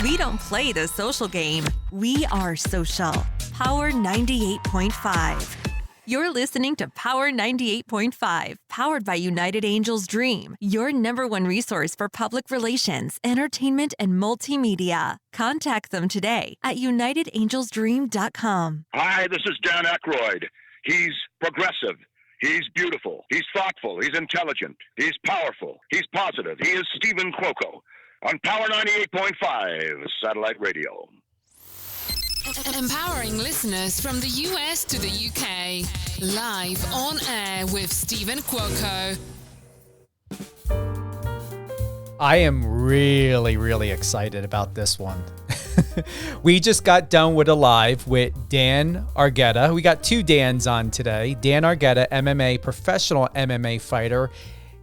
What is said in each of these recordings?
We don't play the social game. We are social. Power 98.5. You're listening to Power 98.5, powered by United Angels Dream, your #1 resource for public relations, entertainment, and multimedia. Contact them today at unitedangelsdream.com. Hi, this is Dan Aykroyd. He's progressive. He's beautiful. He's thoughtful. He's intelligent. He's powerful. He's positive. He is Stephen Cuoco on Power 98.5 Satellite Radio. Empowering listeners from the US to the UK. Live on air with Stephen Cuoco. I am really excited about this one. We just got done with a live with Dan Argueta. We got two Dans on today. Dan Argueta, MMA, professional MMA fighter.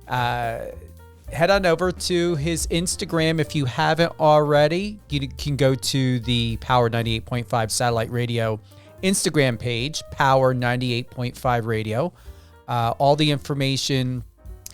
Head on over to his Instagram if you haven't already. You can go to the Power 98.5 Satellite Radio Instagram page, Power 98.5 Radio. All the information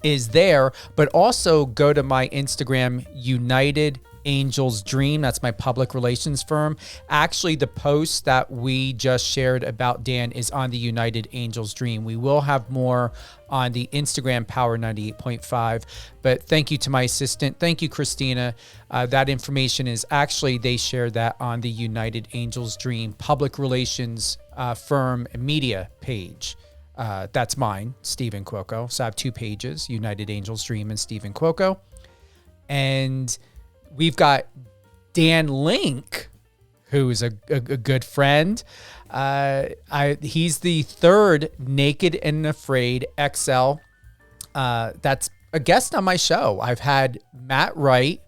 is there, but also go to my Instagram, United Angels Dream. That's my public relations firm. Actually, the post that we just shared about Dan is on the United Angels Dream. We will have more on the Instagram Power 98.5, but thank you to my assistant. Thank you, Christina. That information is actually, they shared that on the United Angels Dream public relations firm media page. That's mine, Stephen Cuoco. So I have two pages, United Angels Dream and Stephen Cuoco. And we've got Dan Link, who is a good friend. He's the third Naked and Afraid XL. That's a guest on my show. I've had Matt Wright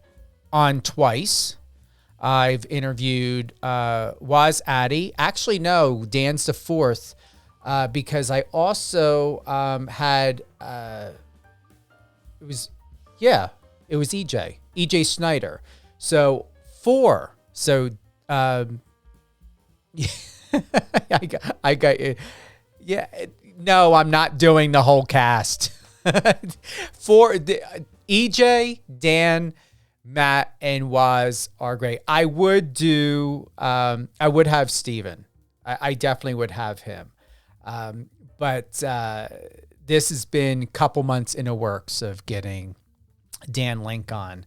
on twice. I've interviewed Waz Addy. Actually, no, Dan's the fourth because I also had it was EJ Snyder. So 4. So I got yeah. No, I'm not doing the whole cast. 4. EJ, Dan, Matt, and Waz are great. I would do. I would have Steven. I definitely would have him. But this has been a couple months in the works of getting Dan Link on.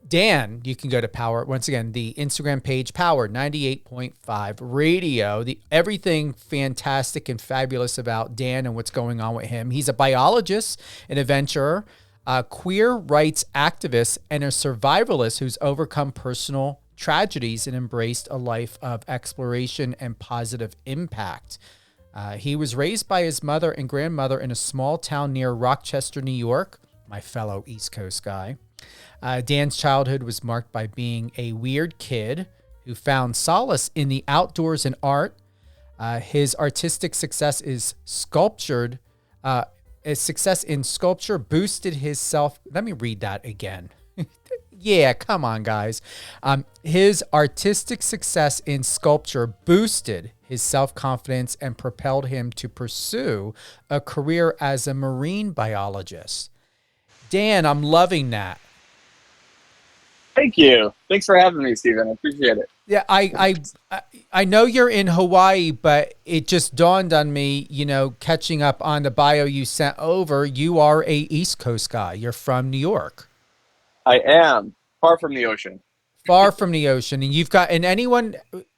Dan, you can go to Power, once again, the Instagram page, Power 98.5 Radio. Everything fantastic and fabulous about Dan and what's going on with him. He's a biologist, an adventurer, a queer rights activist, and a survivalist who's overcome personal tragedies and embraced a life of exploration and positive impact. He was raised by his mother and grandmother in a small town near Rochester, New York, my fellow East Coast guy. Dan's childhood was marked by being a weird kid who found solace in the outdoors and art. His artistic success is sculptured. His success in sculpture boosted his self. Let me read that again. Yeah, come on, guys. His artistic success in sculpture boosted his self-confidence and propelled him to pursue a career as a marine biologist. Dan, I'm loving that. Thank you. Thanks for having me, Stephen. I appreciate it. Yeah, I know you're in Hawaii, but it just dawned on me, catching up on the bio you sent over, you are a East Coast guy. You're from New York. I am. Far from the ocean. Far from the ocean. And anyone,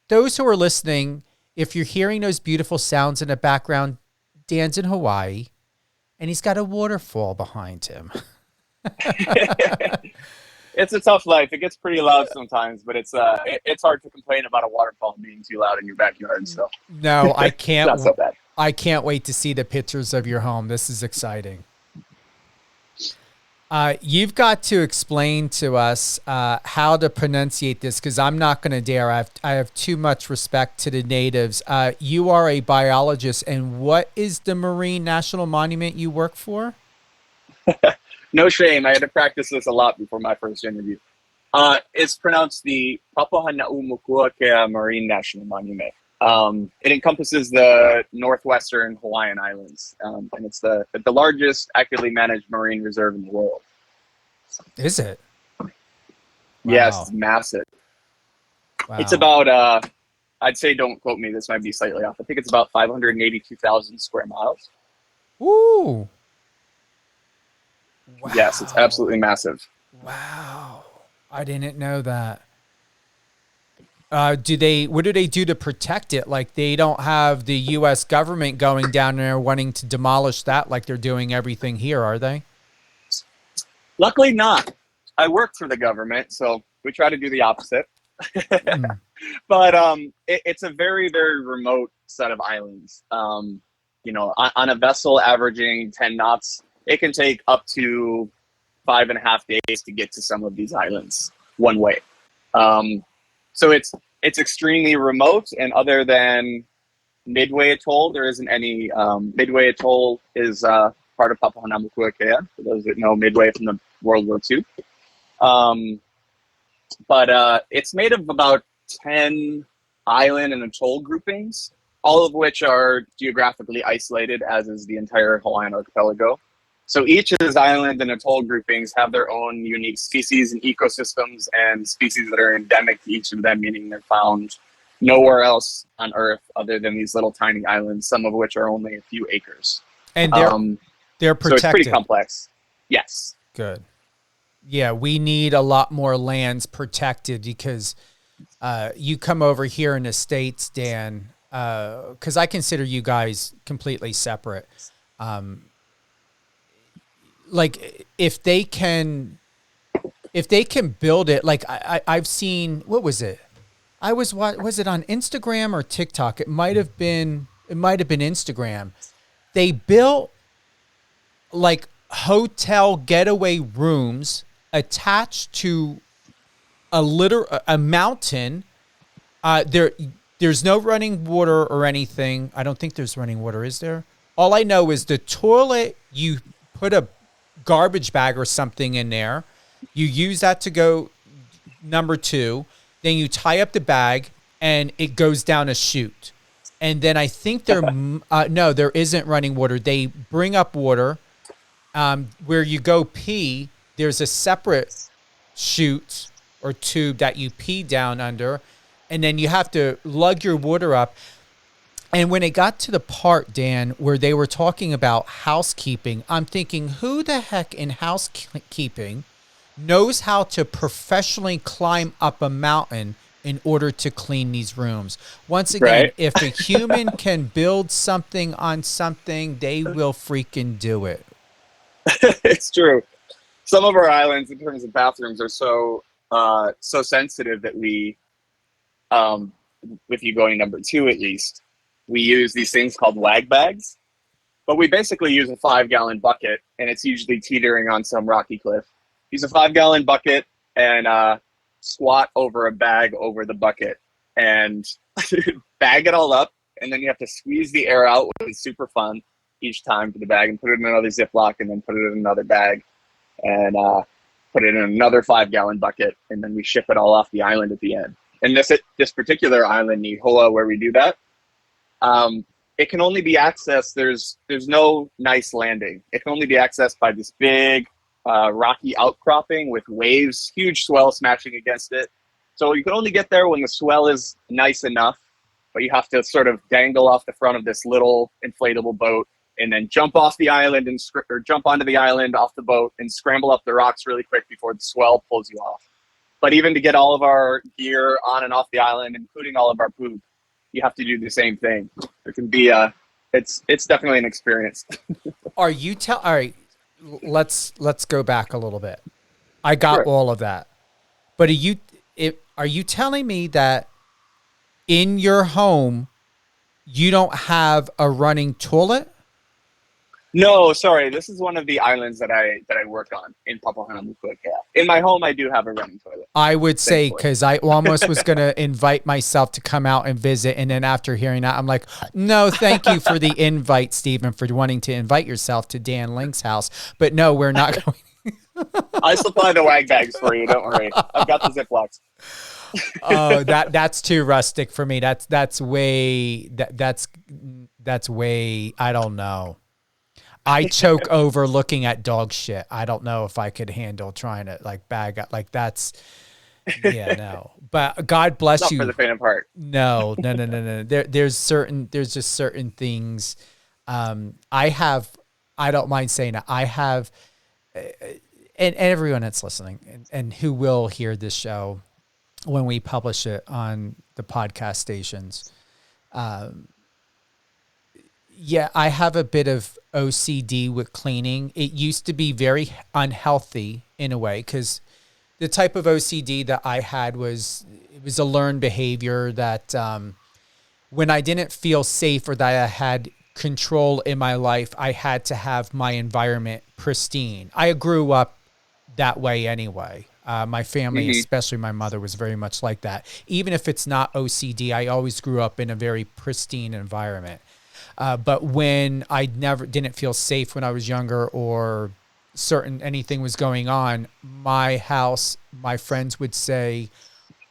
those who are listening, if you're hearing those beautiful sounds in the background, Dan's in Hawaii, and he's got a waterfall behind him. It's a tough life. It gets pretty loud sometimes, but it's hard to complain about a waterfall being too loud in your backyard. So no, I can't. It's not so bad. I can't wait to see the pictures of your home. This is exciting. You've got to explain to us how to pronunciate this, because I'm not going to dare. I have too much respect to the natives. You are a biologist, and what is the Marine National Monument you work for? No shame. I had to practice this a lot before my first interview. It's pronounced the Papahānaumokuākea Marine National Monument. It encompasses the northwestern Hawaiian Islands, and it's the largest actively managed marine reserve in the world. Is it? Yes, Wow. it's massive. Wow. It's about, I'd say, don't quote me, this might be slightly off. I think it's about 582,000 square miles. Woo. Wow. Yes, it's absolutely massive. Wow. I didn't know that. What do they do to protect it? Like, they don't have the U.S. government going down there wanting to demolish that like they're doing everything here, are they? Luckily not. I work for the government, so we try to do the opposite. But it's a very, very remote set of islands. You know, on a vessel averaging 10 knots, it can take up to 5.5 days to get to some of these islands one way. So it's extremely remote, and other than Midway Atoll, there isn't any. Midway Atoll is part of Papahānaumokuākea, for those that know Midway from the World War II. But it's made of about 10 island and atoll groupings, all of which are geographically isolated, as is the entire Hawaiian archipelago. So each of these island and atoll groupings have their own unique species and ecosystems, and species that are endemic to each of them, meaning they're found nowhere else on Earth other than these little tiny islands, some of which are only a few acres. And they're protected. So it's pretty complex. Yes. Good. Yeah, we need a lot more lands protected, because you come over here in the States, Dan, because I consider you guys completely separate. Like, if they can build it, like I've seen, what was it? Was it on Instagram or TikTok? It might have been Instagram. They built like hotel getaway rooms attached to a mountain. There's no running water or anything. I don't think there's running water, is there? All I know is the toilet, you put a garbage bag or something in there. You use that to go number 2. Then you tie up the bag and it goes down a chute. And then I think no, there isn't running water. They bring up water. Where you go pee, there's a separate chute or tube that you pee down under. And then you have to lug your water up. And when it got to the part, Dan, where they were talking about housekeeping, I'm thinking, who the heck in housekeeping knows how to professionally climb up a mountain in order to clean these rooms? Once again, Right. If a human can build something on something, they will freaking do it. It's true. Some of our islands, in terms of bathrooms, are so sensitive that we, with you going number 2 at least, we use these things called wag bags. But we basically use a 5-gallon bucket, and it's usually teetering on some rocky cliff. Use a 5-gallon bucket and squat over a bag over the bucket and bag it all up, and then you have to squeeze the air out, which is super fun each time for the bag, and put it in another Ziploc, and then put it in another bag, and put it in another 5-gallon bucket, and then we ship it all off the island at the end. And this particular island, Nihoa, where we do that, it can only be accessed. There's no nice landing. It can only be accessed by this big rocky outcropping with waves, huge swell smashing against it. So you can only get there when the swell is nice enough, but you have to sort of dangle off the front of this little inflatable boat, and then jump off the island or jump onto the island off the boat and scramble up the rocks really quick before the swell pulls you off. But even to get all of our gear on and off the island, including all of our poop, you have to do the same thing. It can be it's definitely an experience. All right, let's go back a little bit. I got Sure. all of that. But are you telling me that in your home you don't have a running toilet? No, sorry. This is one of the islands that I work on in Papahānaumokuākea. In my home, I do have a running toilet. I would say, Thankfully. because I almost was going to invite myself to come out and visit. And then after hearing that, I'm like, no, thank you for the invite, Stephen, for wanting to invite yourself to Dan Link's house. But no, we're not going. I supply the wag bags for you. Don't worry. I've got the Ziplocs. Oh, that's too rustic for me. That's way, I don't know. I choke over looking at dog shit. I don't know if I could handle trying to like bag up. Like that's Yeah, no. But God bless Not you. for the faint of heart. No. There's just certain things. I don't mind saying it. I have, and everyone that's listening and who will hear this show when we publish it on the podcast stations. Yeah, I have a bit of OCD with cleaning. It used to be very unhealthy in a way, because the type of OCD that I had was a learned behavior that when I didn't feel safe or that I had control in my life, I had to have my environment pristine. I grew up that way anyway. My family, especially my mother, was very much like that. Even if it's not OCD, I always grew up in a very pristine environment. But when I didn't feel safe when I was younger, or anything was going on, my house, my friends would say,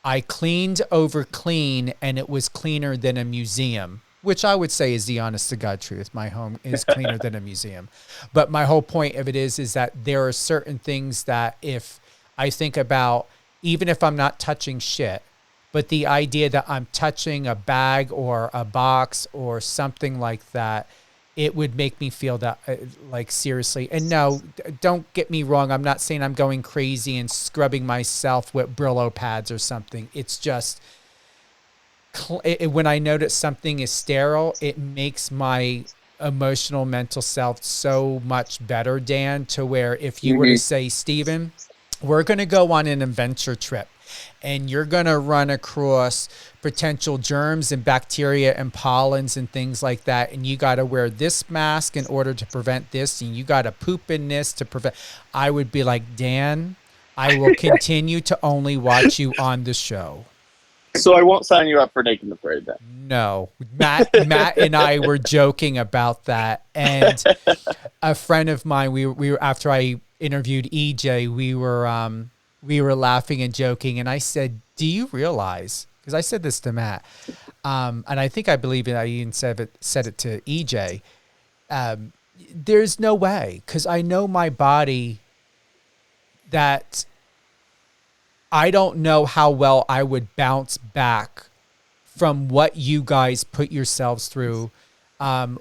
I cleaned over clean, and it was cleaner than a museum, which I would say is the honest to God truth. My home is cleaner than a museum. But my whole point of it is that there are certain things that if I think about, even if I'm not touching shit, but the idea that I'm touching a bag or a box or something like that, it would make me feel that, like, seriously. And no, don't get me wrong. I'm not saying I'm going crazy and scrubbing myself with Brillo pads or something. It's just when I notice something is sterile, it makes my emotional, mental self so much better, Dan, to where if you were to say, Steven, we're going to go on an adventure trip, and you're going to run across potential germs and bacteria and pollens and things like that, and you got to wear this mask in order to prevent this, and you got to poop in this to prevent. I would be like, Dan, I will continue to only watch you on the show. So I won't sign you up for Naked and Afraid then. No. Matt and I were joking about that, and a friend of mine, we were after I interviewed EJ, we were laughing and joking, and I said, do you realize, because I said this to Matt, and I think I believe it, I even said it to EJ, there's no way, because I know my body, that I don't know how well I would bounce back from what you guys put yourselves through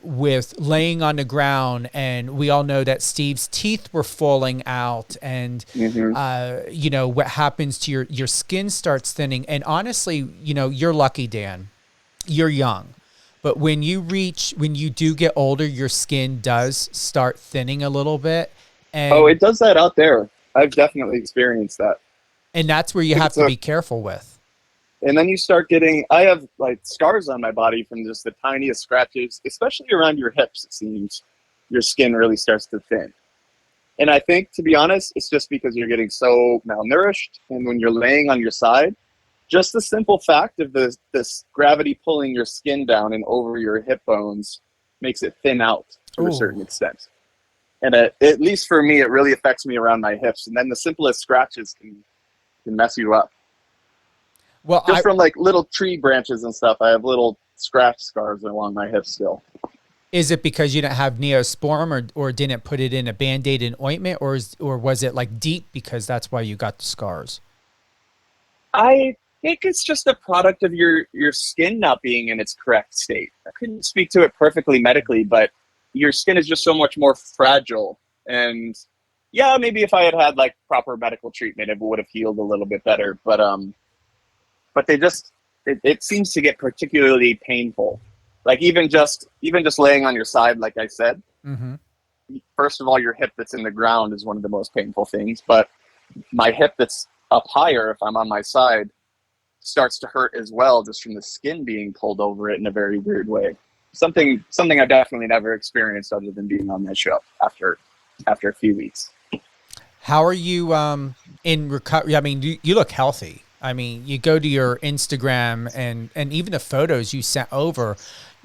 with laying on the ground. And we all know that Steve's teeth were falling out, and, you know, what happens to your skin starts thinning. And honestly, you know, you're lucky, Dan. You're young. But when you do get older, your skin does start thinning a little bit. And, it does that out there. I've definitely experienced that. And that's where you have to be careful with. And then you start getting, I have like scars on my body from just the tiniest scratches, especially around your hips, it seems. Your skin really starts to thin. And I think, to be honest, it's just because you're getting so malnourished. And when you're laying on your side, just the simple fact of this gravity pulling your skin down and over your hip bones makes it thin out to a certain extent. And at least for me, it really affects me around my hips. And then the simplest scratches can mess you up. Well, just from like little tree branches and stuff, I have little scratch scars along my hips still. Is it because you didn't have Neosporin or didn't put it in a Band-Aid and ointment, or was it like deep because that's why you got the scars? I think it's just a product of your skin not being in its correct state. I couldn't speak to it perfectly medically, but your skin is just so much more fragile. And yeah, maybe if I had like proper medical treatment, it would have healed a little bit better. But it seems to get particularly painful. Like even just laying on your side, like I said, first of all, your hip that's in the ground is one of the most painful things. But my hip that's up higher, if I'm on my side, starts to hurt as well, just from the skin being pulled over it in a very weird way. Something I've definitely never experienced other than being on that show after a few weeks. How are you in recovery? I mean, you look healthy. I mean, you go to your Instagram and even the photos you sent over,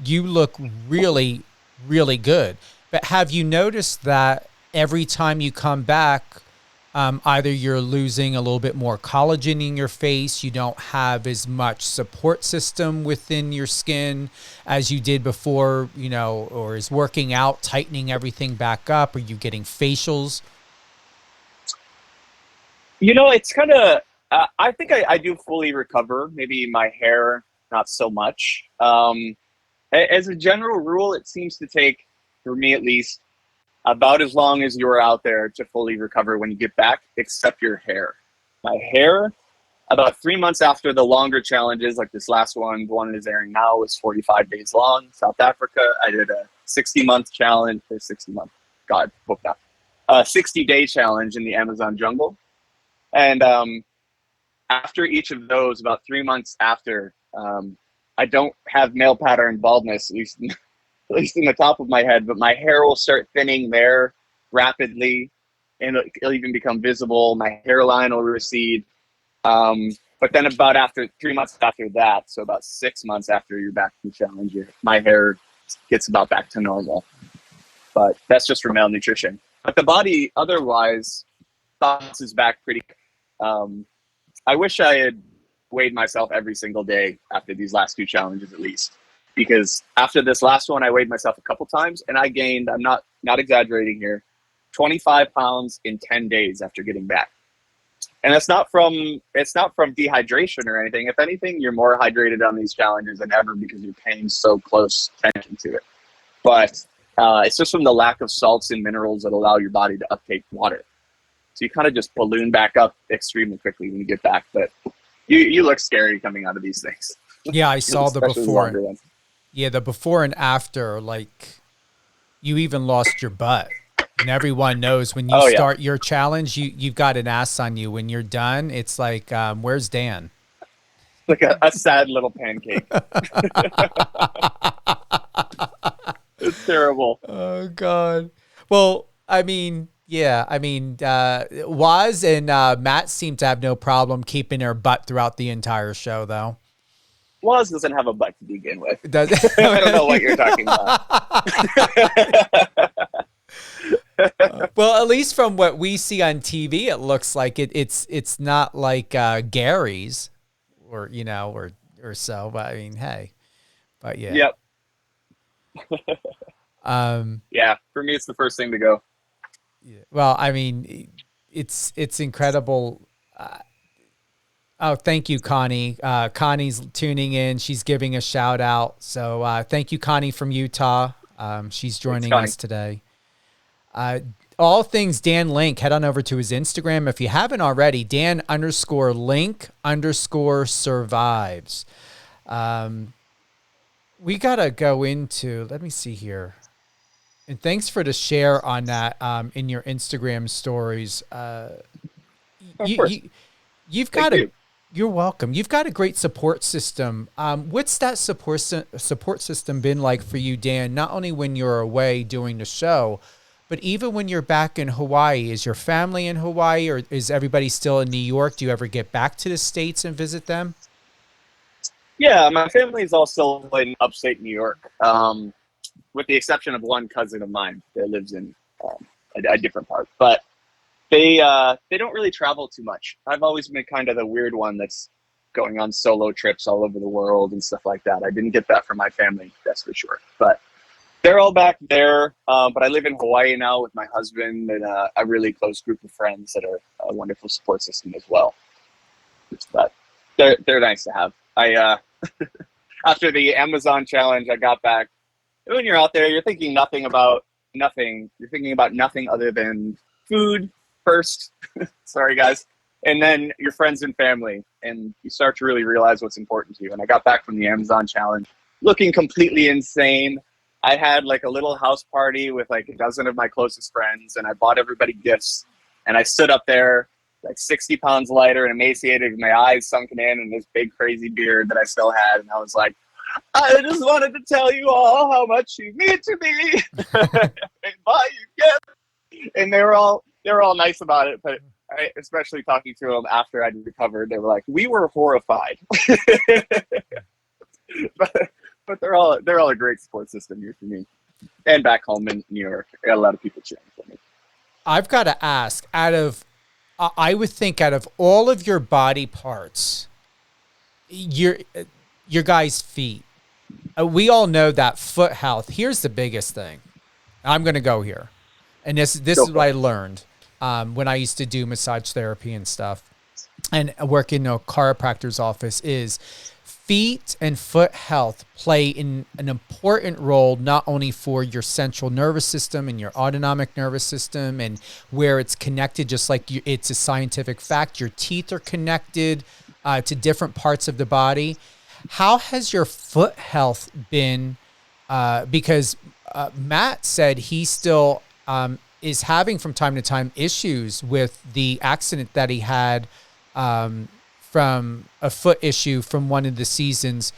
you look really, really good. But have you noticed that every time you come back, either you're losing a little bit more collagen in your face, you don't have as much support system within your skin as you did before, you know, or is working out tightening everything back up? Are you getting facials? You know, it's kind of, I think I do fully recover. Maybe my hair, not so much. As a general rule, it seems to take, for me at least, about as long as you're out there to fully recover when you get back, except your hair. My hair, about 3 months after the longer challenges, like this last one, the one that is airing now, was 45 days long. South Africa, I did a 60-month challenge, or 60-month, God, book that. A 60-day challenge in the Amazon jungle. And after each of those, about 3 months after, I don't have male pattern baldness, at least in the top of my head, but my hair will start thinning there rapidly, and it'll even become visible. My hairline will recede. But then about 3 months after that, so about 6 months after you're back from the challenge, my hair gets about back to normal. But that's just for malnutrition. But the body otherwise bounces back pretty. I wish I had weighed myself every single day after these last 2 challenges at least, because after this last one I weighed myself a couple times and I gained, I'm not exaggerating here, 25 pounds in 10 days after getting back. And it's not from dehydration or anything. If anything, you're more hydrated on these challenges than ever because you're paying so close attention to it. But it's just from the lack of salts and minerals that allow your body to uptake water. So you kind of just balloon back up extremely quickly when you get back. But you look scary coming out of these things. Yeah, I saw the before. Ones. Yeah, the before and after, like you even lost your butt. And everyone knows when you start your challenge, you've got an ass on you. When you're done, it's like, where's Dan? Like a sad little pancake. It's terrible. Oh, God. Well, I mean, yeah. I mean, Waz and Matt seem to have no problem keeping their butt throughout the entire show, though. Waz doesn't have a butt to begin with. Does I don't know what you're talking about. Well, at least from what we see on TV, it looks like it's not like Gary's or so. But I mean, hey, but yeah. Yep. Yeah, for me, it's the first thing to go. Yeah. Well, I mean, it's incredible. Oh, thank you, Connie. Connie's tuning in. She's giving a shout out. So thank you, Connie from Utah. She's joining us today. All things Dan Link, head on over to his Instagram. If you haven't already, Dan_Link_survives. We got to go into, let me see here. And thanks for the share on that in your Instagram stories. You're welcome. You've got a great support system. What's that support system been like for you, Dan? Not only when you're away doing the show, but even when you're back in Hawaii. Is your family in Hawaii, or is everybody still in New York? Do you ever get back to the States and visit them? Yeah, my family is all still in upstate New York, with the exception of one cousin of mine that lives in a different part. But they don't really travel too much. I've always been kind of the weird one that's going on solo trips all over the world and stuff like that. I didn't get that from my family, that's for sure. But they're all back there. But I live in Hawaii now with my husband and a really close group of friends that are a wonderful support system as well. But they're nice to have. After the Amazon challenge, I got back. When you're out there, you're thinking about nothing. You're thinking about nothing other than food first. Sorry, guys. And then your friends and family. And you start to really realize what's important to you. And I got back from the Amazon challenge looking completely insane. I had like a little house party with like a dozen of my closest friends, and I bought everybody gifts. And I stood up there like 60 pounds lighter and emaciated with my eyes sunken in and this big crazy beard that I still had. And I was like, I just wanted to tell you all how much you mean to me. And buy you gifts. And they were all nice about it, but especially talking to them after I'd recovered, they were like, we were horrified. but they're all a great support system here for me. And back home in New York, I got a lot of people cheering for me. I've got to ask, I would think out of all of your body parts, your guys' feet, we all know that foot health. Here's the biggest thing. I'm going to go here. And this is what I learned when I used to do massage therapy and stuff. and work in a chiropractor's office is feet and foot health play in an important role, not only for your central nervous system and your autonomic nervous system and where it's connected, just like it's a scientific fact, your teeth are connected to different parts of the body. How has your foot health been? Because Matt said he still is having from time to time issues with the accident that he had from a foot issue from one of the seasons.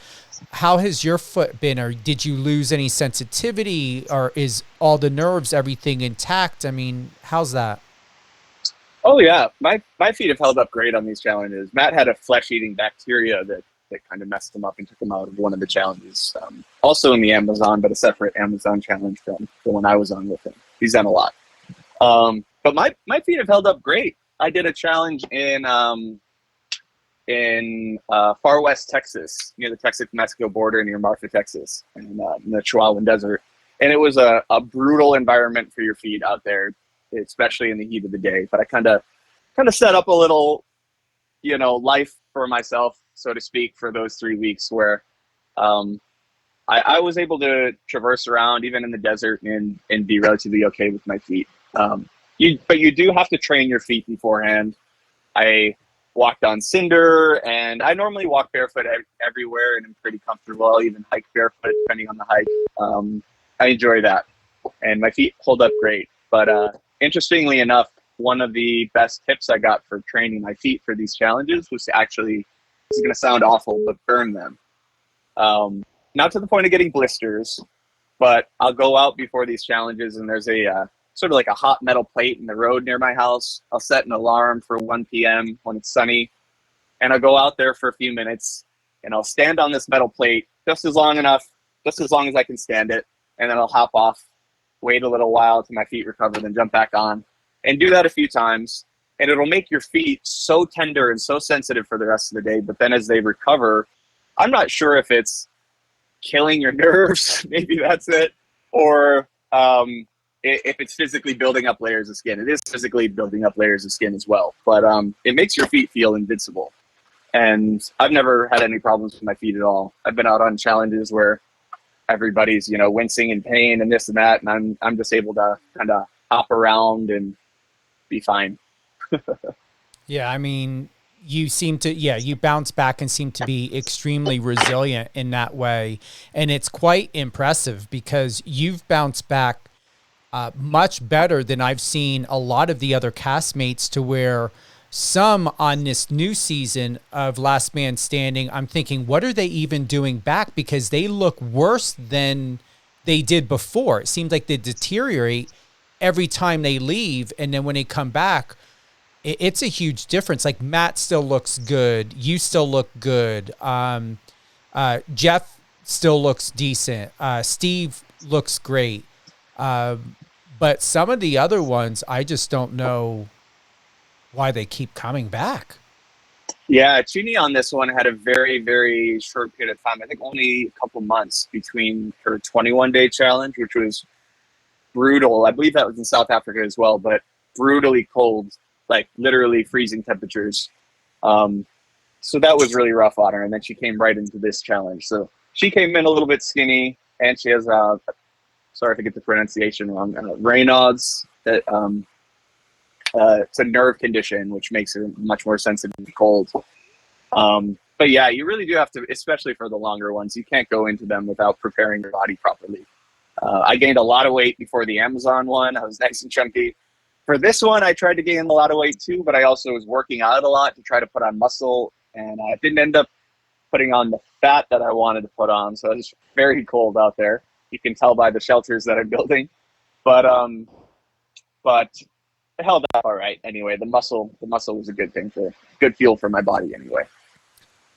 How has your foot been? Or did you lose any sensitivity, or is all the nerves, everything intact? I mean, how's that? Oh yeah, my feet have held up great on these challenges. Matt had a flesh-eating bacteria that kind of messed him up and took him out of one of the challenges. Also in the Amazon, but a separate Amazon challenge from the one I was on with him. He's done a lot. But my feet have held up great. I did a challenge in far west Texas, near the Texas-Mexico border, near Marfa, Texas, and in the Chihuahuan Desert. And it was a brutal environment for your feet out there, especially in the heat of the day. But I kind of set up a little, life for myself, so to speak, for those 3 weeks where I was able to traverse around even in the desert and be relatively okay with my feet. But you do have to train your feet beforehand. I walked on cinder, and I normally walk barefoot everywhere, and I'm pretty comfortable. I'll even hike barefoot depending on the hike. I enjoy that, and my feet hold up great. But interestingly enough, one of the best tips I got for training my feet for these challenges was to actually, this is going to sound awful, but burn them. Not to the point of getting blisters, but I'll go out before these challenges, and there's a sort of like a hot metal plate in the road near my house. I'll set an alarm for 1 p.m. when it's sunny, and I'll go out there for a few minutes, and I'll stand on this metal plate just as long as I can stand it, and then I'll hop off, wait a little while till my feet recover, then jump back on, and do that a few times. And it'll make your feet so tender and so sensitive for the rest of the day. But then as they recover, I'm not sure if it's killing your nerves, maybe that's it, or if it's physically building up layers of skin. It is physically building up layers of skin as well. But it makes your feet feel invincible. And I've never had any problems with my feet at all. I've been out on challenges where everybody's, wincing in pain and this and that, and I'm just able to kind of hop around and be fine. Yeah, I mean, you bounce back and seem to be extremely resilient in that way. And it's quite impressive because you've bounced back much better than I've seen a lot of the other castmates, to where some on this new season of Last Man Standing, I'm thinking, what are they even doing back? Because they look worse than they did before. It seems like they deteriorate every time they leave. And then when they come back, it's a huge difference. Like Matt still looks good. You still look good. Jeff still looks decent. Steve looks great. But some of the other ones, I just don't know why they keep coming back. Yeah, Chini on this one had a very, very short period of time. I think only a couple months between her 21-day challenge, which was brutal. I believe that was in South Africa as well, but brutally cold, like literally freezing temperatures. So that was really rough on her. And then she came right into this challenge. So she came in a little bit skinny, and she has, sorry if I get the pronunciation wrong, Raynaud's, that it's a nerve condition, which makes her much more sensitive to cold. But yeah, you really do have to, especially for the longer ones, you can't go into them without preparing your body properly. I gained a lot of weight before the Amazon one. I was nice and chunky. For this one, I tried to gain a lot of weight too, but I also was working out a lot to try to put on muscle, and I didn't end up putting on the fat that I wanted to put on. So it's very cold out there. You can tell by the shelters that I'm building, but it held up all right. Anyway, the muscle was a good thing, for good fuel for my body anyway.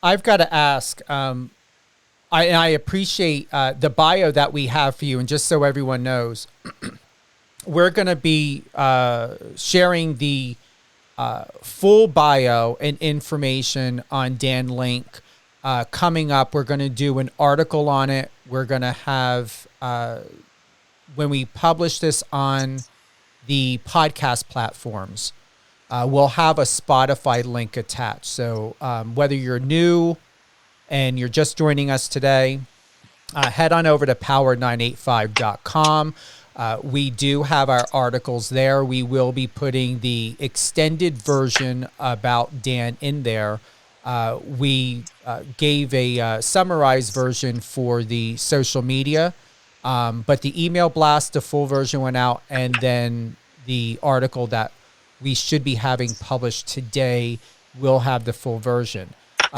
I've got to ask, I appreciate the bio that we have for you. And just so everyone knows, we're going to be sharing the full bio and information on Dan Link coming up. We're going to do an article on it. We're going to have, when we publish this on the podcast platforms, we'll have a Spotify link attached. So whether you're new and you're just joining us today, head on over to power985.com. We do have our articles there. We will be putting the extended version about Dan in there. We gave a summarized version for the social media, but the email blast, the full version went out, and then the article that we should be having published today will have the full version.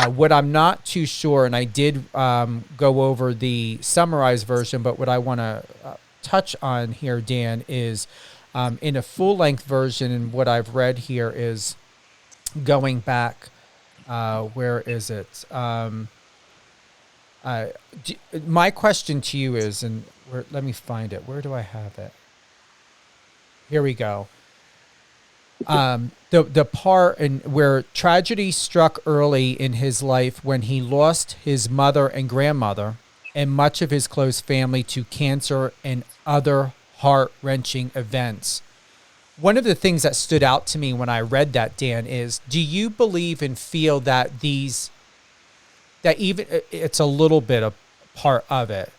What I'm not too sure, and I did go over the summarized version, but what I want to touch on here, Dan, is in a full-length version, and what I've read here is going back, where is it? My question to you is, and let me find it. Where do I have it? Here we go. The part in where tragedy struck early in his life when he lost his mother and grandmother and much of his close family to cancer and other heart-wrenching events. One of the things that stood out to me when I read that, Dan, is, do you believe and feel that that even it's a little bit of part of it,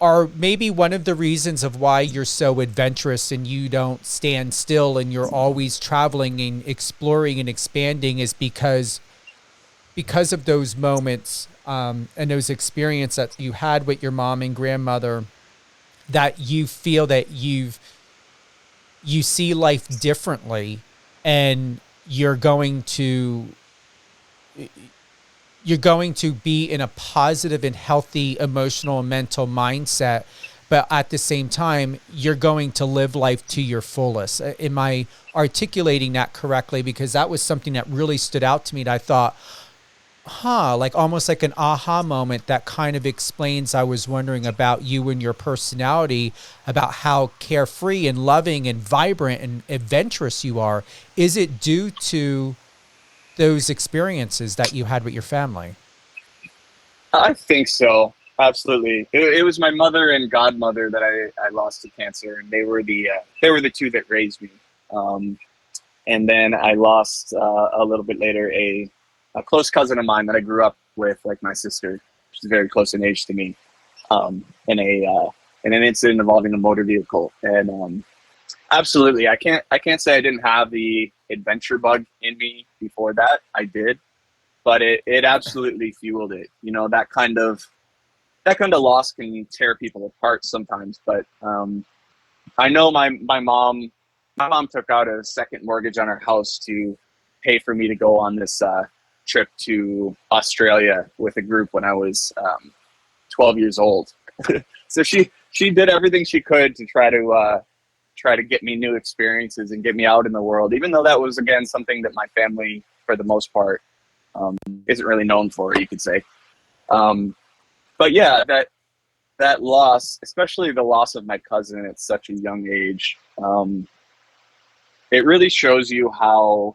are maybe one of the reasons of why you're so adventurous and you don't stand still and you're always traveling and exploring and expanding is because of those moments and those experiences that you had with your mom and grandmother, that you feel that you see life differently, and you're going to be in a positive and healthy emotional and mental mindset, but at the same time, you're going to live life to your fullest. Am I articulating that correctly? Because that was something that really stood out to me, that I thought, like almost like an aha moment that kind of explains, I was wondering about you and your personality, about how carefree and loving and vibrant and adventurous you are. Is it due to those experiences that you had with your family? I think so. Absolutely. It was my mother and godmother that I lost to cancer, and they were the two that raised me. And then I lost a little bit later a close cousin of mine that I grew up with, like my sister. She's very close in age to me. In an incident involving a motor vehicle, and absolutely, I can't say I didn't have the adventure bug in me before that. I did, but it absolutely fueled it. You know, that kind of loss can tear people apart sometimes. But I know my mom took out a second mortgage on her house to pay for me to go on this trip to Australia with a group when I was 12 years old. So she did everything she could to try to get me new experiences and get me out in the world, even though that was, again, something that my family, for the most part, isn't really known for, you could say. But yeah, that loss, especially the loss of my cousin at such a young age, it really shows you how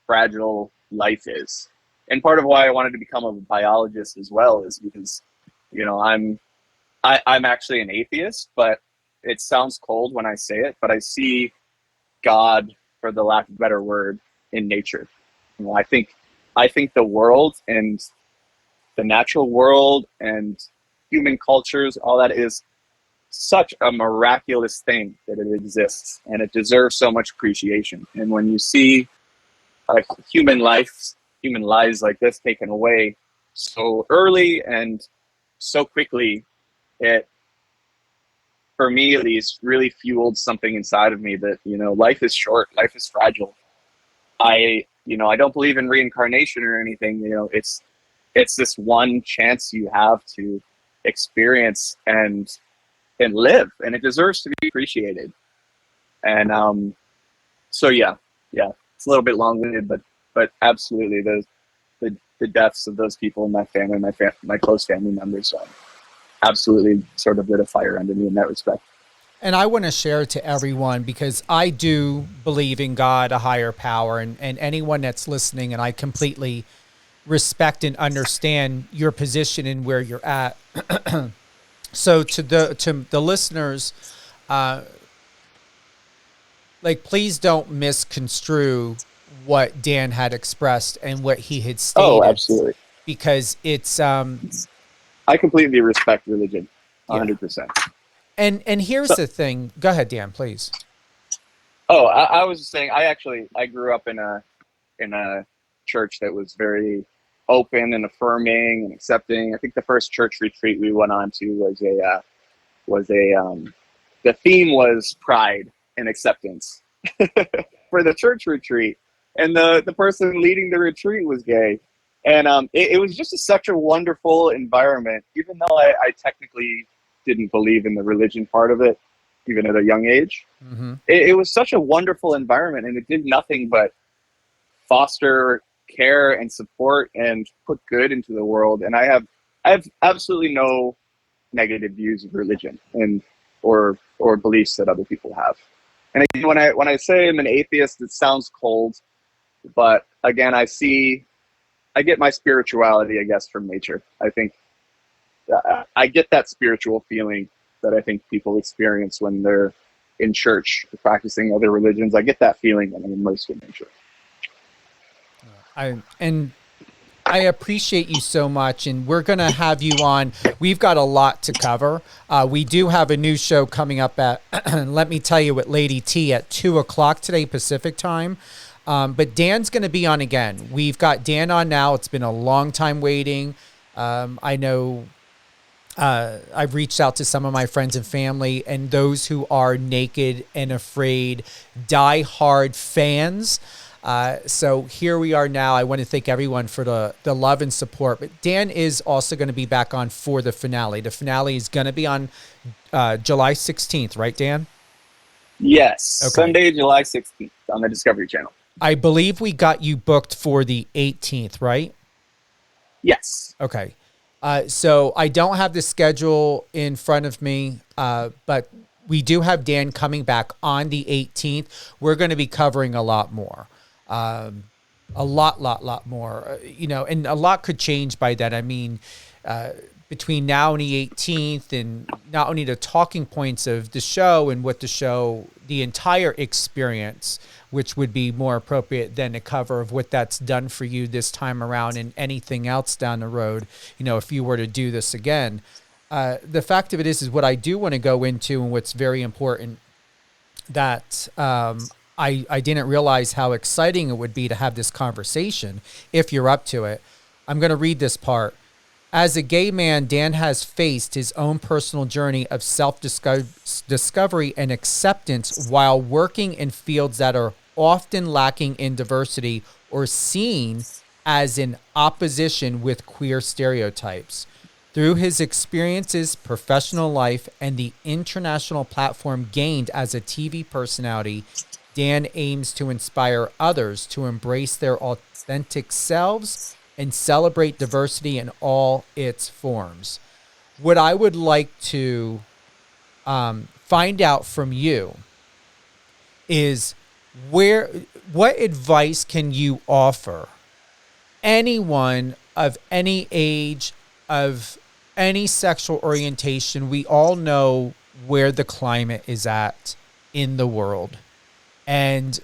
fragile life is. And part of why I wanted to become a biologist as well is because, you know, I'm actually an atheist, but it sounds cold when I say it, but I see God, for the lack of a better word, in nature. You know, I think the world and the natural world and human cultures, all that is such a miraculous thing that it exists, and it deserves so much appreciation. And when you see human lives like this taken away so early and so quickly, it, for me at least, really fueled something inside of me that, you know, life is short, life is fragile. I don't believe in reincarnation or anything. You know, it's this one chance you have to experience and live, and it deserves to be appreciated. And so yeah, it's a little bit long-winded, but absolutely the deaths of those people in my family, my close family members, absolutely sort of lit a fire under me in that respect. And I want to share to everyone, because I do believe in God, a higher power, and anyone that's listening, and I completely respect and understand your position and where you're at. So to the listeners, like, please don't misconstrue what Dan had expressed and what he had stated. Oh, absolutely. Because it's I completely respect religion, 100%. And here's the thing. Go ahead, Dan, please. Oh, I was just saying. I grew up in a church that was very open and affirming and accepting. I think the first church retreat we went on to the theme was pride and acceptance for the church retreat, and the person leading the retreat was gay, and it was just such a wonderful environment. Even though I technically didn't believe in the religion part of it, even at a young age, it was such a wonderful environment, and it did nothing but foster care and support and put good into the world. And I have absolutely no negative views of religion and or beliefs that other people have. And again, when I say I'm an atheist, it sounds cold, but again, I get my spirituality, I guess, from nature. I think I get that spiritual feeling that I think people experience when they're in church practicing other religions. I get that feeling when I'm immersed in nature. I appreciate you so much, and we're going to have you on. We've got a lot to cover. We do have a new show coming up at, let me tell you, with Lady T at 2:00 today Pacific time. But Dan's going to be on again. We've got Dan on now. It's been a long time waiting. I know I've reached out to some of my friends and family, and those who are Naked and Afraid die-hard fans. So here we are now. I want to thank everyone for the love and support. But Dan is also going to be back on for the finale. The finale is going to be on July 16th, right, Dan? Yes. Okay. Sunday, July 16th on the Discovery Channel. I believe we got you booked for the 18th, right? Yes. Okay. So I don't have the schedule in front of me, but we do have Dan coming back on the 18th. We're going to be covering a lot more. A lot more, and a lot could change by then. I mean, between now and the 18th, and not only the talking points of the show and what the entire experience, which would be more appropriate than a cover of what that's done for you this time around and anything else down the road, if you were to do this again. The fact of it is what I do want to go into, and what's very important that, I didn't realize how exciting it would be to have this conversation if you're up to it. I'm going to read this part. As a gay man, Dan has faced his own personal journey of self-discovery and acceptance while working in fields that are often lacking in diversity or seen as in opposition with queer stereotypes. Through his experiences, professional life, and the international platform gained as a TV personality, Dan aims to inspire others to embrace their authentic selves and celebrate diversity in all its forms. What I would like to find out from you is what advice can you offer anyone of any age, of any sexual orientation? We all know where the climate is at in the world. And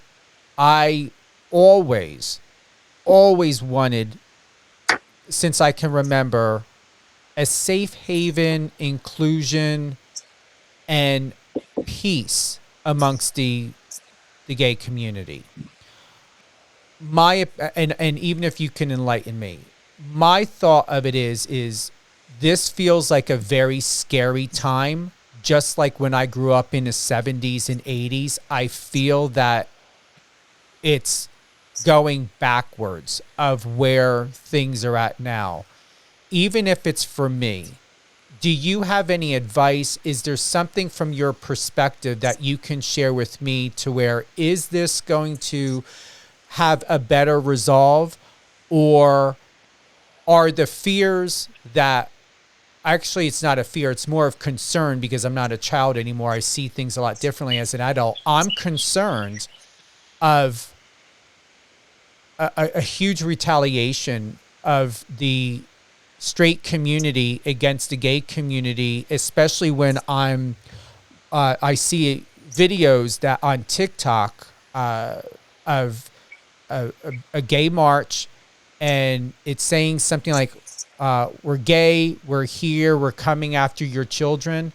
I always wanted, since I can remember, a safe haven, inclusion, and peace amongst the gay community. And even if you can enlighten me, my thought of it is this feels like a very scary time. Just like when I grew up in the 70s and 80s, I feel that it's going backwards of where things are at now. Even if it's for me, do you have any advice? Is there something from your perspective that you can share with me to where, is this going to have a better resolve, or are the fears that, actually, it's not a fear, it's more of concern because I'm not a child anymore. I see things a lot differently as an adult. I'm concerned of a huge retaliation of the straight community against the gay community, especially when I see videos that on TikTok of a gay march, and it's saying something like, we're gay, we're here, we're coming after your children.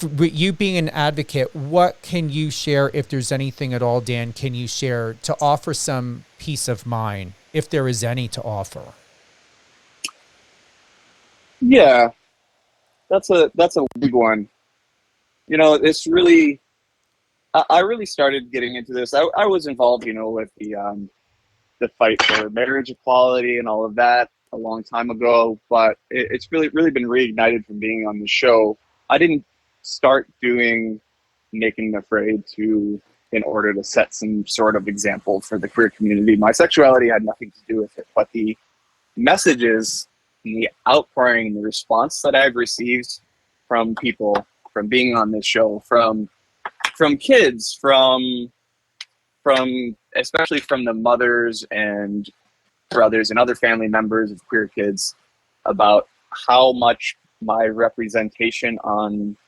With you being an advocate, what can you share, if there's anything at all, Dan, can you share to offer some peace of mind, if there is any to offer? Yeah, that's a big one. You know, it's really, I really started getting into this. I was involved, you know, with the fight for marriage equality and all of that a long time ago, but it's really been reignited from being on the show. I didn't start doing Naked and Afraid in order to set some sort of example for the queer community. My sexuality had nothing to do with it, but the messages and the outpouring and the response that I've received from people, from being on this show, from kids, from especially from the mothers and brothers and other family members of queer kids, about how much my representation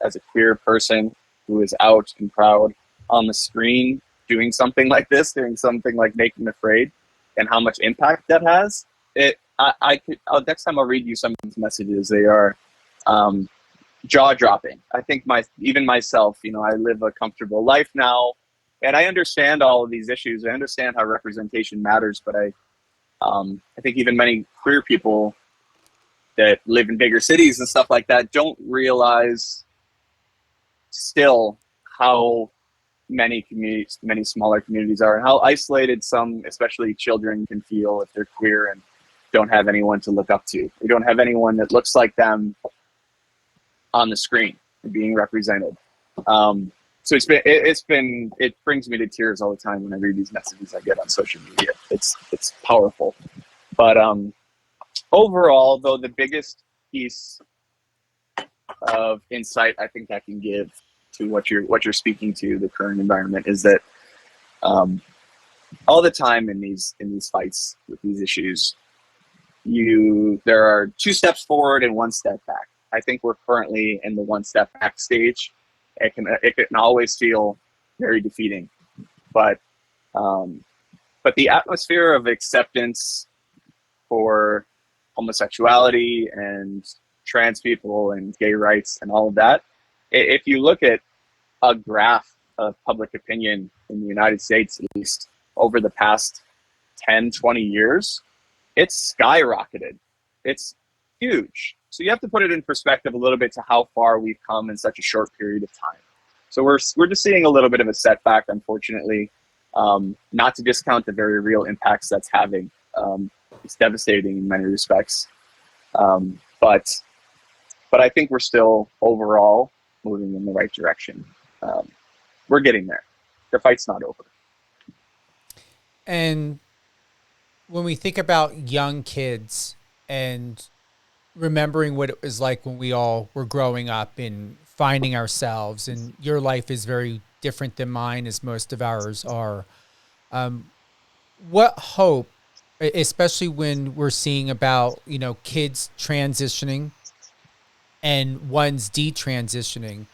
as a queer person who is out and proud on the screen, doing something like this, doing something like Naked and Afraid, and how much impact that has. Next time I'll read you some of these messages. They are jaw-dropping. I think even myself, you know, I live a comfortable life now, and I understand all of these issues. I understand how representation matters, but I think even many queer people that live in bigger cities and stuff like that don't realize still how many communities, many smaller communities are, and how isolated some, especially children, can feel if they're queer and don't have anyone to look up to. They don't have anyone that looks like them on the screen being represented. So it brings me to tears all the time when I read these messages I get on social media. It's powerful. But overall, though, the biggest piece of insight I think I can give to what you're speaking to, the current environment, is that all the time in these fights with these issues, there are 2 steps forward and 1 step back. I think we're currently in the 1 step back stage. It can always feel very defeating, but the atmosphere of acceptance for homosexuality and trans people and gay rights and all of that, if you look at a graph of public opinion in the United States, at least over the past 10, 20 years, it's skyrocketed. It's huge. So you have to put it in perspective a little bit to how far we've come in such a short period of time. So we're just seeing a little bit of a setback, unfortunately, not to discount the very real impacts that's having. It's devastating in many respects. But I think we're still overall moving in the right direction. We're getting there. The fight's not over. And when we think about young kids and remembering what it was like when we all were growing up and finding ourselves, and your life is very different than mine, as most of ours are. What hope, especially when we're seeing about, you know, kids transitioning and ones detransitioning,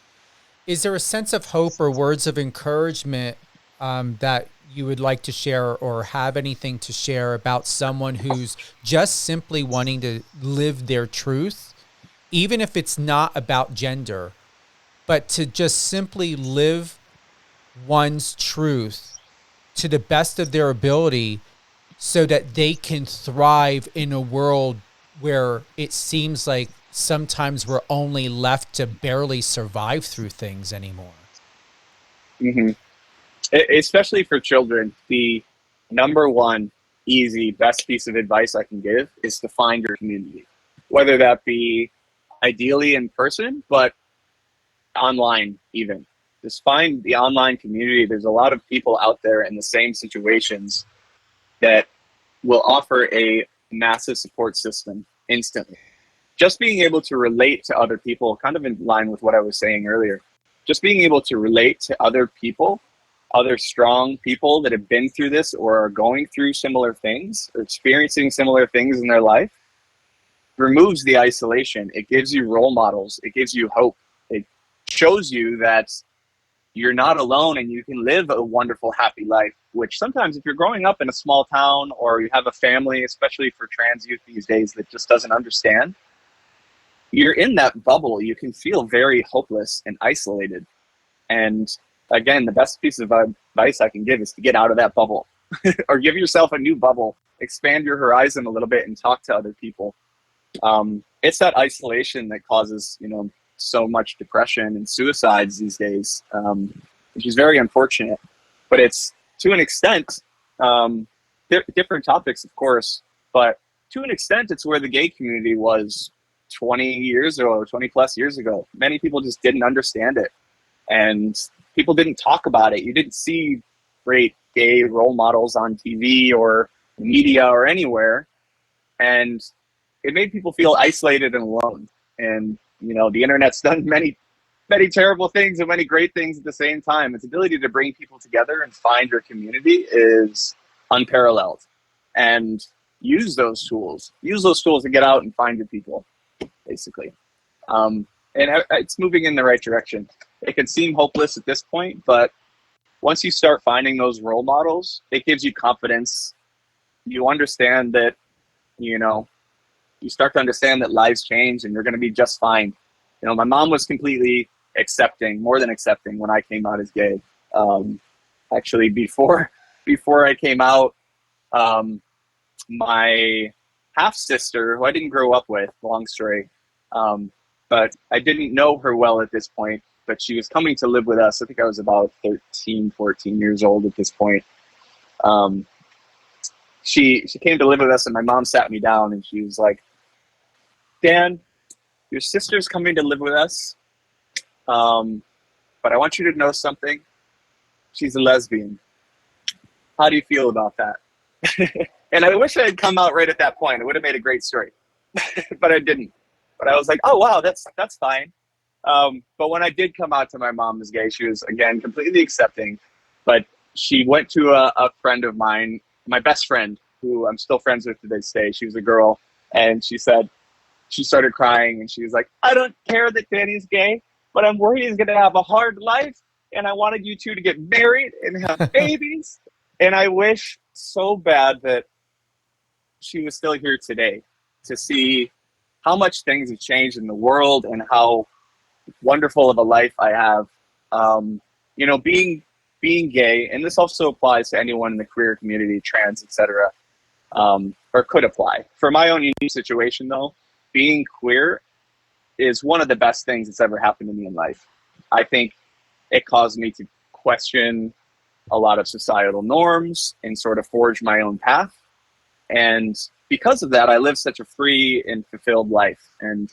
is there a sense of hope or words of encouragement that you would like to share, or have anything to share about someone who's just simply wanting to live their truth, even if it's not about gender, but to just simply live one's truth to the best of their ability so that they can thrive in a world where it seems like sometimes we're only left to barely survive through things anymore? Mm-hmm. Especially for children, the number one easy, best piece of advice I can give is to find your community, whether that be ideally in person, but online even. Just find the online community. There's a lot of people out there in the same situations that will offer a massive support system instantly. Just being able to relate to other people, kind of in line with what I was saying earlier, just being able to relate to other people, other strong people that have been through this or are going through similar things or experiencing similar things in their life, removes the isolation. It gives you role models. It gives you hope. It shows you that you're not alone and you can live a wonderful, happy life, which sometimes if you're growing up in a small town or you have a family, especially for trans youth these days that just doesn't understand, you're in that bubble. You can feel very hopeless and isolated. And again, the best piece of advice I can give is to get out of that bubble or give yourself a new bubble, expand your horizon a little bit and talk to other people. It's that isolation that causes, so much depression and suicides these days, which is very unfortunate. But it's, to an extent, different topics, of course, but to an extent, it's where the gay community was 20 years or 20 plus years ago. Many people just didn't understand it, and people didn't talk about it. You didn't see great gay role models on TV or media or anywhere, and it made people feel isolated and alone. And the internet's done many terrible things and many great things at the same time. Its ability to bring people together and find your community is unparalleled. And use those tools to get out and find your people, basically. And it's moving in the right direction. It can seem hopeless at this point, but once you start finding those role models, it gives you confidence. You understand that, you start to understand that lives change and you're going to be just fine. My mom was completely accepting, more than accepting, when I came out as gay. Actually, before I came out, my half sister, who I didn't grow up with, long story, but I didn't know her well at this point, but she was coming to live with us. I think I was about 13, 14 years old at this point. She came to live with us, and my mom sat me down and she was like, Dan, your sister's coming to live with us, but I want you to know something. She's a lesbian. How do you feel about that? And I wish I had come out right at that point. It would have made a great story, but I didn't. But I was like, oh, wow, that's fine. But when I did come out to my mom as gay, she was, again, completely accepting. But she went to a friend of mine, my best friend, who I'm still friends with to this day. She was a girl, and she started crying, and she was like, I don't care that Danny's gay, but I'm worried he's going to have a hard life, and I wanted you two to get married and have babies. And I wish so bad that she was still here today to see how much things have changed in the world and how wonderful of a life I have. Being gay, and this also applies to anyone in the queer community, trans, etc., or could apply. For my own unique situation, though, being queer is one of the best things that's ever happened to me in life. I think it caused me to question a lot of societal norms and sort of forge my own path. And because of that, I live such a free and fulfilled life. And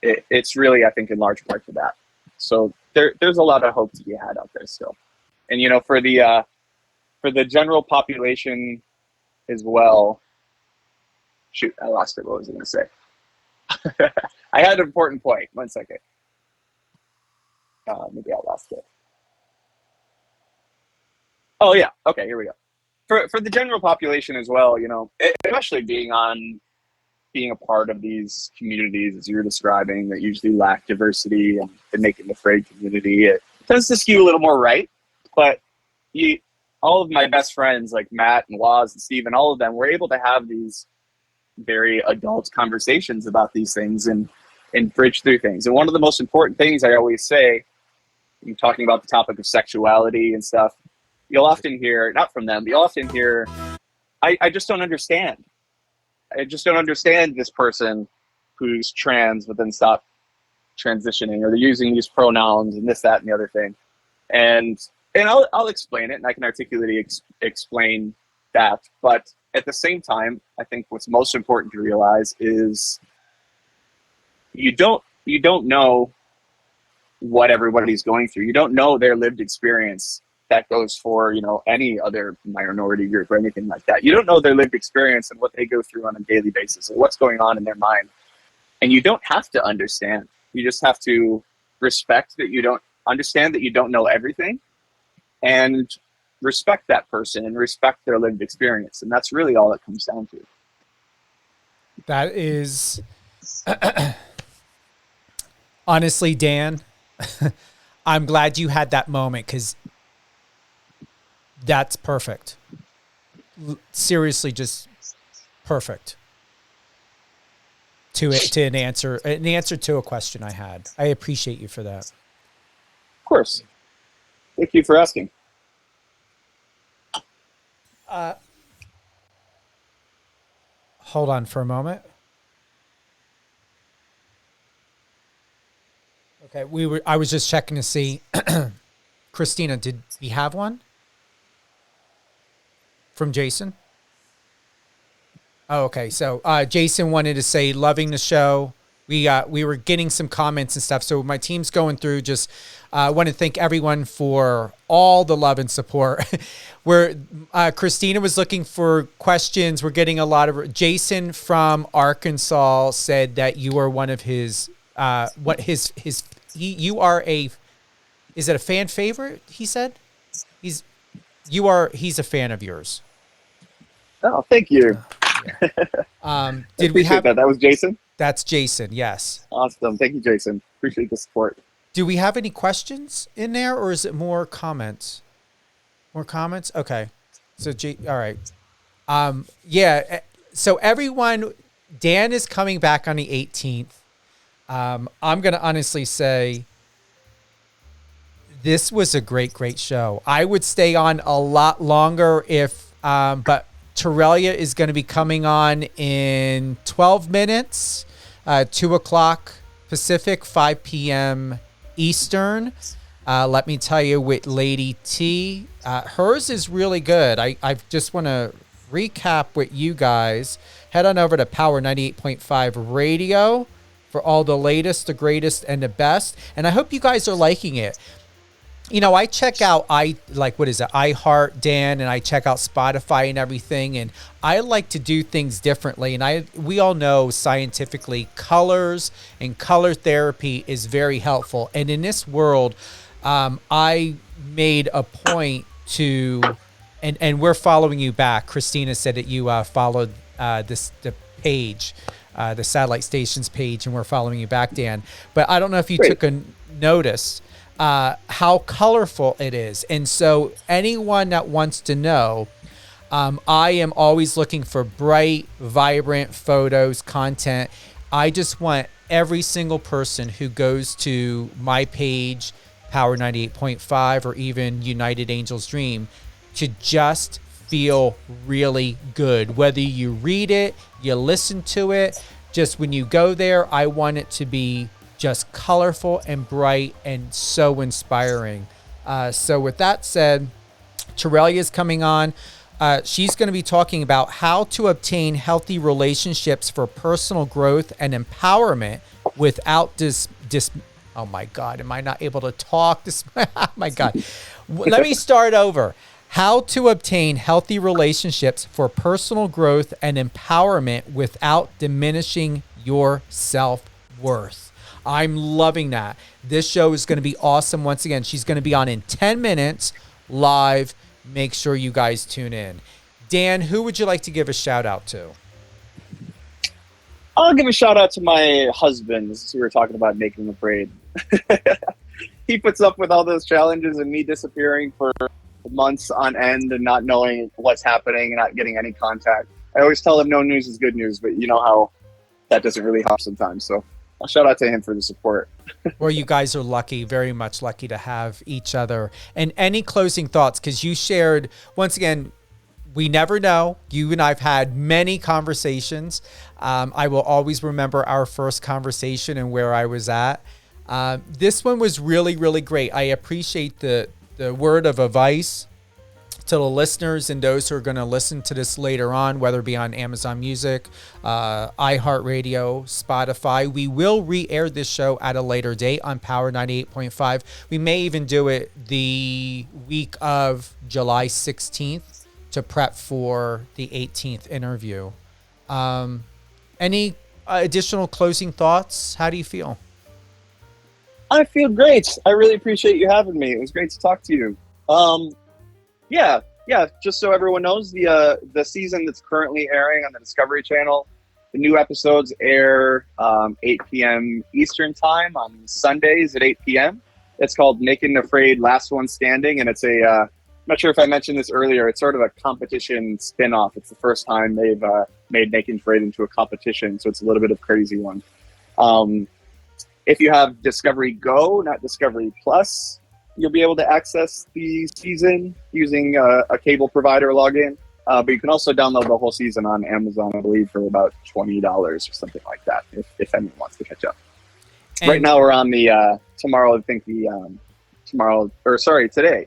it's really, I think, in large part to that. So there's a lot of hope to be had out there still. And, for the general population as well, shoot, I lost it. What was I going to say? I had an important point. 1 second. Maybe I lost it. Oh, yeah. Okay, here we go. For the general population as well, especially being a part of these communities, as you're describing, that usually lack diversity and make it an afraid community, it tends to skew a little more right. But all of my best friends, like Matt and Waz and Steven, all of them were able to have these very adult conversations about these things and bridge through things. And one of the most important things I always say, in talking about the topic of sexuality and stuff, you'll often hear, not from them, but you'll often hear, I just don't understand. I just don't understand this person who's trans but then stop transitioning, or they're using these pronouns and this, that, and the other thing. And I'll explain it, and I can articulately explain that. But at the same time, I think what's most important to realize is you don't know what everybody's going through. You don't know their lived experience. That goes for, any other minority group or anything like that. You don't know their lived experience and what they go through on a daily basis, or what's going on in their mind. And you don't have to understand. You just have to respect that you don't understand, that you don't know everything, and respect that person and respect their lived experience. And that's really all it comes down to. That is honestly, Dan, I'm glad you had that moment because that's perfect. Seriously, just perfect. To an answer to a question I had. I appreciate you for that. Of course. Thank you for asking. Hold on for a moment. Okay, I was just checking to see. Christina, did we have one from Jason? Oh, okay. So Jason wanted to say, loving the show. We were getting some comments and stuff. So my team's going through. Just want to thank everyone for all the love and support. Where Christina was looking for questions. We're getting a lot of. Jason from Arkansas said that you are one of his. You are a. Is it a fan favorite? He said. He's a fan of yours. Oh, thank you. Did we have that? That was Jason? That's Jason, yes. Awesome. Thank you, Jason. Appreciate the support. Do we have any questions in there, or is it more comments? More comments? Okay. So, all right. Yeah. So everyone, Dan is coming back on the 18th. I'm going to honestly say this was a great, great show. I would stay on a lot longer but Torrelia is going to be coming on in 12 minutes, 2 o'clock Pacific, 5 p.m. Eastern. Let me tell you with Lady T, hers is really good. I just want to recap with you guys. Head on over to Power 98.5 Radio for all the latest, the greatest, and the best. And I hope you guys are liking it. You know, I check out iHeart, Dan, and I check out Spotify and everything, and I like to do things differently. And we all know scientifically colors and color therapy is very helpful. And in this world, I made a point to, and we're following you back. Christina said that you followed the page, the satellite stations page, and we're following you back, Dan. But I don't know if you took a notice how colorful it is. And so anyone that wants to know, I am always looking for bright, vibrant photos, content. I just want every single person who goes to my page, Power 98.5, or even United Angels Dream, to just feel really good. Whether you read it, you listen to it, just when you go there, I want it to be just colorful and bright and so inspiring. So with that said, Torrelia is coming on. She's going to be talking about how to obtain healthy relationships for personal growth and empowerment without oh my God, am I not able to talk? Oh my God. Let me start over. How to obtain healthy relationships for personal growth and empowerment without diminishing your self-worth. I'm loving that. This show is going to be awesome. Once again, she's going to be on in 10 minutes live. Make sure you guys tune in. Dan, who would you like to give a shout out to? I'll give a shout out to my husband, since we were talking about making the braid. He puts up with all those challenges and me disappearing for months on end and not knowing what's happening and not getting any contact. I always tell him no news is good news, but you know how that doesn't really help sometimes. So I'll shout out to him for the support. Well, you guys are lucky, very much lucky to have each other. And any closing thoughts? Because you shared, once again, we never know. You and I've had many conversations. I will always remember our first conversation and where I was at. This one was really, really great. I appreciate the word of advice to the listeners and those who are going to listen to this later on, whether it be on Amazon Music, iHeartRadio, Spotify. We will re-air this show at a later date on Power 98.5. We may even do it the week of July 16th to prep for the 18th interview. Any additional closing thoughts? How do you feel? I feel great. I really appreciate you having me. It was great to talk to you. Yeah. Just so everyone knows, the season that's currently airing on the Discovery Channel, the new episodes air 8 p.m. Eastern time on Sundays at 8 p.m. It's called Naked and Afraid: Last One Standing, and it's I'm not sure if I mentioned this earlier. It's sort of a competition spin-off. It's the first time they've made Naked and Afraid into a competition, so it's a little bit of a crazy one. If you have Discovery Go, not Discovery Plus, you'll be able to access the season using a cable provider login. But you can also download the whole season on Amazon, I believe, for about $20 or something like that, if anyone wants to catch up. And right now we're on the today,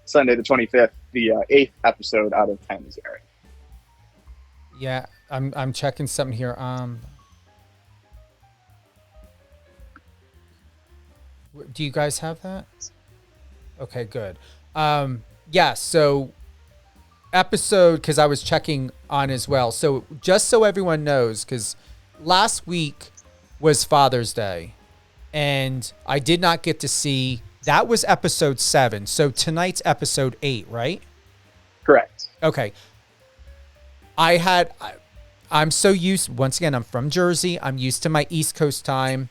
Sunday the 25th, the 8th episode out of 10 is airing. Yeah, I'm checking something here. Do you guys have that? Okay, good. Yeah, so episode, because I was checking on as well. So just so everyone knows, because last week was Father's Day, and I did not get to see, that was episode 7. So tonight's episode 8, right? Correct. Okay. I'm so used, once again, I'm from Jersey. I'm used to my East Coast time.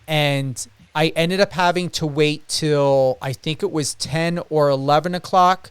And I ended up having to wait till, I think it was 10 or 11 o'clock.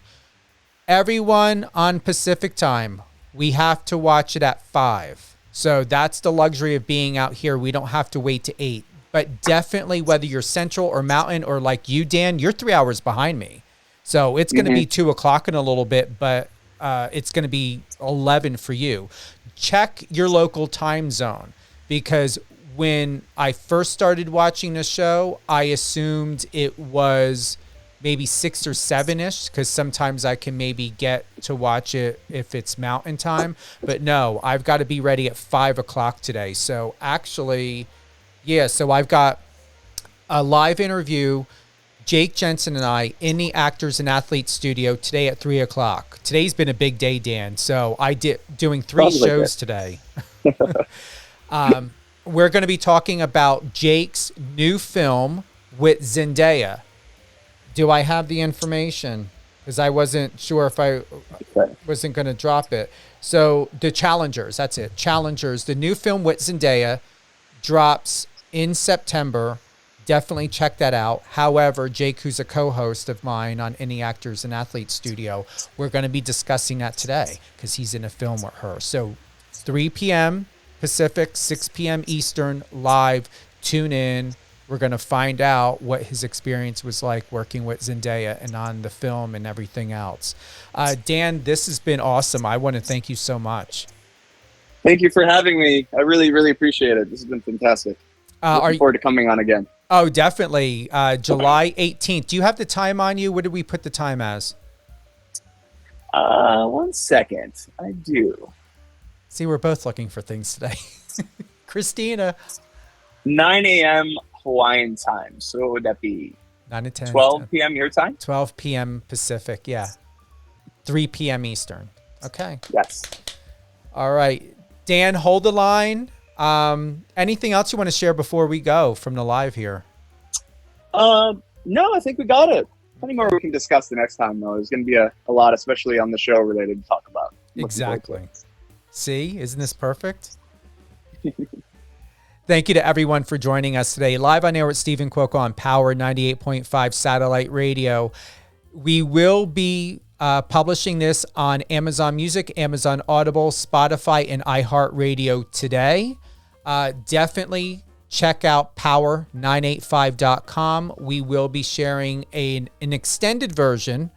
Everyone on Pacific time, we have to watch it at 5. So that's the luxury of being out here. We don't have to wait to 8. But definitely, whether you're Central or Mountain, or like you, Dan, you're 3 hours behind me. So it's going to be 2 o'clock in a little bit, but it's going to be 11 for you. Check your local time zone, because when I first started watching the show, I assumed it was maybe 6 or 7-ish, because sometimes I can maybe get to watch it if it's Mountain time. But no, I've got to be ready at 5 o'clock today. So actually, yeah, so I've got a live interview, Jake Jensen and I, in the Actors and Athletes studio today at 3 o'clock. Today's been a big day, Dan. So I did doing 3 shows today. We're going to be talking about Jake's new film with Zendaya. Do I have the information? Because I wasn't sure if I wasn't going to drop it. So the Challengers, that's it. Challengers, the new film with Zendaya drops in September. Definitely check that out. However, Jake, who's a co-host of mine on Any Actors and Athletes Studio, we're going to be discussing that today because he's in a film with her. So 3 p.m. Pacific, 6 p.m. Eastern, live. Tune in. We're going to find out what his experience was like working with Zendaya and on the film and everything else. Dan, this has been awesome. I want to thank you so much. Thank you for having me. I really, really appreciate it. This has been fantastic. Looking forward to coming on again. Oh, definitely. July 18th. Do you have the time on you? What did we put the time as? 1 second. I do. See, we're both looking for things today. Christina. 9 a.m. Hawaiian time. So would that be 9 to 10, 12 p.m. your time? 12 p.m. Pacific, yeah. 3 p.m. Eastern. Okay. Yes. All right. Dan, hold the line. Anything else you want to share before we go from the live here? No, I think we got it. Plenty more we can discuss the next time, though. There's going to be a lot, especially on the show, related to talk about. Exactly. See, isn't this perfect? Thank you to everyone for joining us today. Live on air with Stephen Cuoco on Power 98.5 Satellite Radio. We will be publishing this on Amazon Music, Amazon Audible, Spotify, and iHeartRadio today. Definitely check out power985.com. We will be sharing an extended version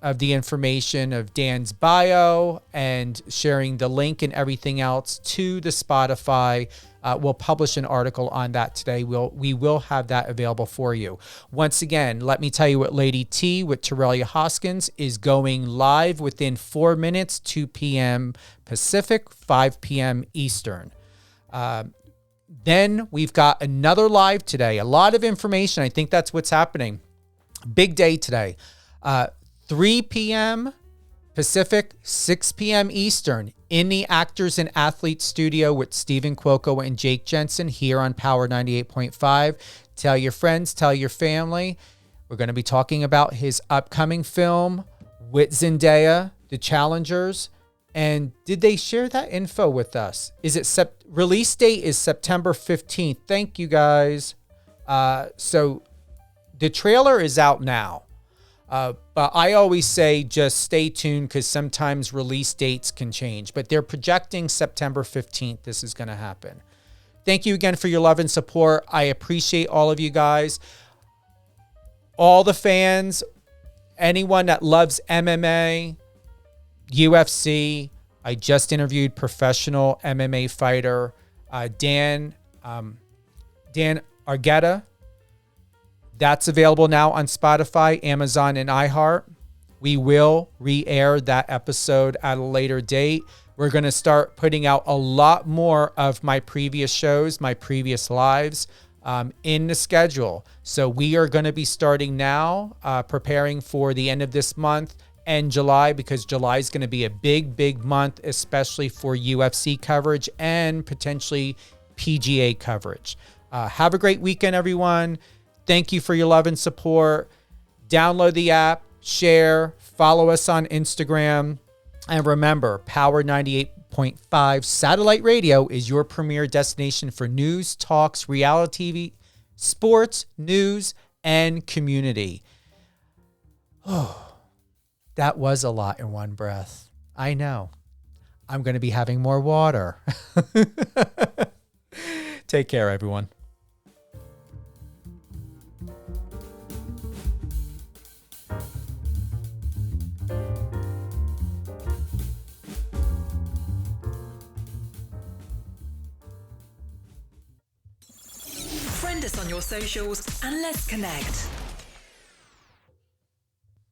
of the information of Dan's bio and sharing the link and everything else to the Spotify. We'll publish an article on that today. We will have that available for you. Once again, let me tell you what Lady T with Torellia Hoskins is going live within 4 minutes, 2 p.m. Pacific, 5 p.m. Eastern. Then we've got another live today. A lot of information. I think that's what's happening. Big day today. 3 p.m. Pacific, 6 p.m. Eastern, in the Actors and Athletes Studio with Stephen Cuoco and Jake Jensen here on Power 98.5. Tell your friends, tell your family. We're going to be talking about his upcoming film with Zendaya, The Challengers. And did they share that info with us? Is it release date is September 15th. Thank you guys. So The trailer is out now. But I always say just stay tuned because sometimes release dates can change. But they're projecting September 15th. This is going to happen. Thank you again for your love and support. I appreciate all of you guys. All the fans, anyone that loves MMA, UFC. I just interviewed professional MMA fighter Dan Argueta. That's available now on Spotify, Amazon, and iHeart. We will re-air that episode at a later date. We're going to start putting out a lot more of my previous shows, my previous lives in the schedule. So we are going to be starting now, preparing for the end of this month and July, because July is going to be a big month, especially for UFC coverage and potentially PGA coverage. Have a great weekend, everyone. Thank you for your love and support. Download the app, share, follow us on Instagram. And remember, Power 98.5 Satellite Radio is your premier destination for news, talks, reality TV, sports, news, and community. Oh, that was a lot in one breath. I know. I'm going to be having more water. Take care, everyone. Friend us on your socials and let's connect.